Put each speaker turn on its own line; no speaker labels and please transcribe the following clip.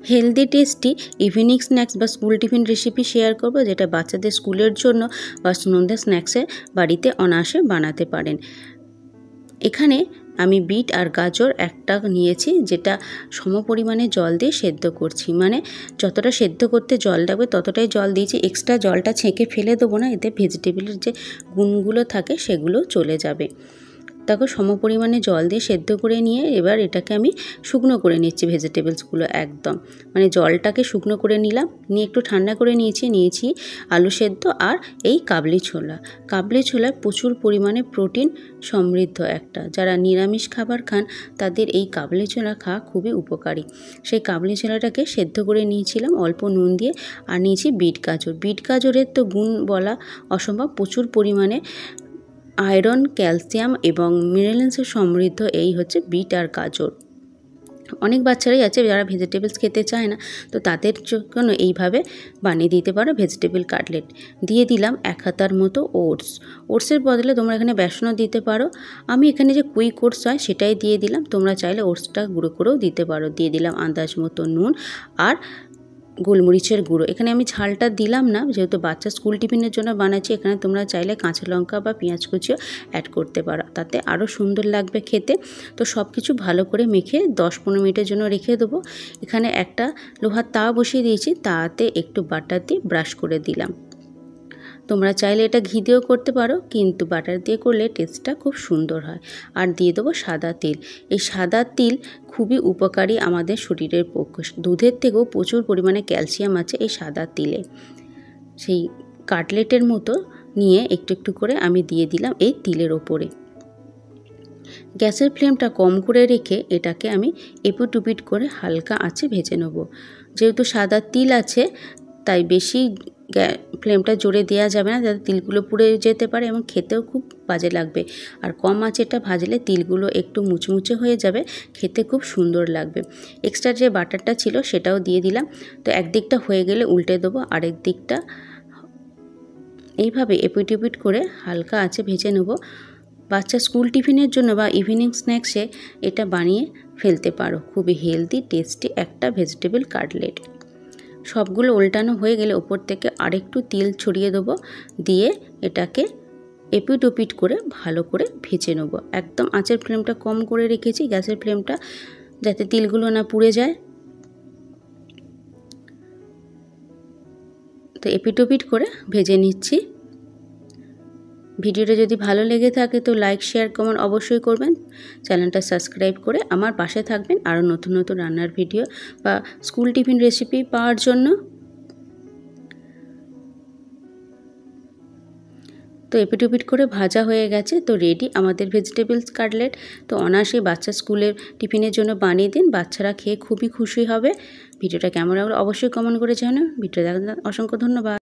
Healthy tasty evening snacks বা school tiffin recipe share করব, যেটা বাচ্চাদের স্কুলের জন্য বা সন্ধ্যা স্ন্যাক্সে বাড়িতে অনায়াসে বানাতে পারেন। এখানে আমি বিট আর গাজর একটা নিয়েছি, যেটা সমপরিমাণে জল দিয়ে সেদ্ধ করছি। মানে যতটা সেদ্ধ করতে জল লাগবে ততটাই জল দিয়েছি, এক্সট্রা জলটা ছেঁকে ফেলে দেবো না, এতে ভেজিটেবলের যে গুণগুলো থাকে সেগুলো চলে যাবে। তাকে সমপরিমাণে জল দিয়ে সেদ্ধ করে নিয়ে এবার এটাকে আমি শুকনো করে নিচ্ছি। ভেজিটেবলসগুলো একদম মানে জলটাকে শুকনো করে নিলাম, নিয়ে একটু ঠান্ডা করে নিয়েছি আলু সেদ্ধ আর এই কাবলি ছোলা। কাবলি ছোলায় প্রচুর পরিমাণে প্রোটিন সমৃদ্ধ একটা, যারা নিরামিষ খাবার খান তাদের এই কাবলি ছোলা খাওয়া খুবই উপকারী। সেই কাবলি ছোলাটাকে সেদ্ধ করে নিয়েছিলাম অল্প নুন দিয়ে। আর নিয়েছি বিট গাজর। বিট গাজরের তো গুণ বলা অসম্ভব, প্রচুর পরিমাণে আয়রন, ক্যালসিয়াম এবং মিনারেলসে সমৃদ্ধ এই হচ্ছে বিট আর গাজর। অনেক বাচ্চারাই আছে যারা ভেজিটেবলস খেতে চায় না, তো তাদের জন্য এইভাবে বানিয়ে দিতে পারো ভেজিটেবল কাটলেট। দিয়ে দিলাম 1 হাতার মতো ওটসের বদলে তোমরা এখানে বেসনও দিতে পারো। আমি এখানে যে কুইক ওটস হয় সেটাই দিয়ে দিলাম, তোমরা চাইলে ওটসটা গুঁড়ো করেও দিতে পারো। দিয়ে দিলাম আন্দাজ মতো নুন আর গোলমরিচের গুঁড়ো। এখানে আমি ঝালটা দিলাম না, যেহেতু বাচ্চা স্কুল টিফিনের জন্য বানাচ্ছি। এখানে তোমরা চাইলে কাঁচা লঙ্কা বা পেঁয়াজ কুচিও অ্যাড করতে পারো, তাতে আরও সুন্দর লাগবে খেতে। তো সব কিছু ভালো করে মেখে 10-15 মিনিটের জন্য রেখে দেবো। এখানে একটা লোহার তাওয়া বসিয়ে দিয়েছি, তাতে একটু বাটার দিয়ে ব্রাশ করে দিলাম। তোমরা চাইলে এটা ঘি দিয়েও করতে পারো, কিন্তু বাটার দিয়ে করলে টেস্টটা খুব সুন্দর হয়। আর দিয়ে দেবো সাদা তিল। এই সাদা তিল খুবই উপকারী আমাদের শরীরের পক্ষে, দুধের থেকেও প্রচুর পরিমাণে ক্যালসিয়াম আছে এই সাদা তিলে। সেই কাটলেটের মতো নিয়ে একটু একটু করে আমি দিয়ে দিলাম এই তিলের ওপরে। গ্যাসের ফ্লেমটা কম করে রেখে এটাকে আমি এপিট ওপিট করে হালকা আঁচে ভেজে নেব। যেহেতু সাদা তিল আছে তাই বেশি ফ্লেমটা জোরে দেওয়া যাবে না, যাতে তিলগুলো পুড়ে যেতে পারে এবং খেতেও খুব বাজে লাগবে। আর কম আঁচে এটা ভাজলে তিলগুলো একটু মুচমুচে হয়ে যাবে, খেতে খুব সুন্দর লাগবে। এক্সট্রা যে বাটারটা ছিল সেটাও দিয়ে দিলাম। তো একদিকটা হয়ে গেলে উল্টে দেবো, আরেক দিকটা এইভাবে এপিট ওপিট করে হালকা আঁচে ভেজে নেব। বাচ্চা স্কুল টিফিনের জন্য বা ইভিনিং স্ন্যাক্সে এটা বানিয়ে ফেলতে পারো। খুবই হেলদি টেস্টি একটা ভেজিটেবল কাটলেট। সবগুলো উল্টানো হয়ে গেলে ওপর থেকে আরেকটু তিল ছড়িয়ে দেবো, দিয়ে এটাকে এপিট ওপিট করে ভালো করে ভেজে নেব। একদম আঁচের ফ্লেমটা কম করে রেখেছি, গ্যাসের ফ্লেমটা, যাতে তিলগুলো না পুড়ে যায়। তো এপিট ওপিট করে ভেজে নিচ্ছি। ভিডিওটা যদি ভালো লেগে থাকে তো লাইক, শেয়ার, কমেন্ট অবশ্যই করবেন। চ্যানেলটা সাবস্ক্রাইব করে আমার পাশে থাকবেন আরও নতুন নতুন রান্নার ভিডিও বা স্কুল টিফিন রেসিপি পাওয়ার জন্য। তো এপিট ওপিট করে ভাজা হয়ে গেছে, তো রেডি আমাদের ভেজিটেবলস কাটলেট। তো অনায়াসে বাচ্চা স্কুলের টিফিনের জন্য বানিয়ে দিন, বাচ্চারা খেয়ে খুবই খুশি হবে। ভিডিওটা কেমন লাগলো অবশ্যই কমেন্ট করে জানান। ভিডিও দেখার জন্য অসংখ্য ধন্যবাদ।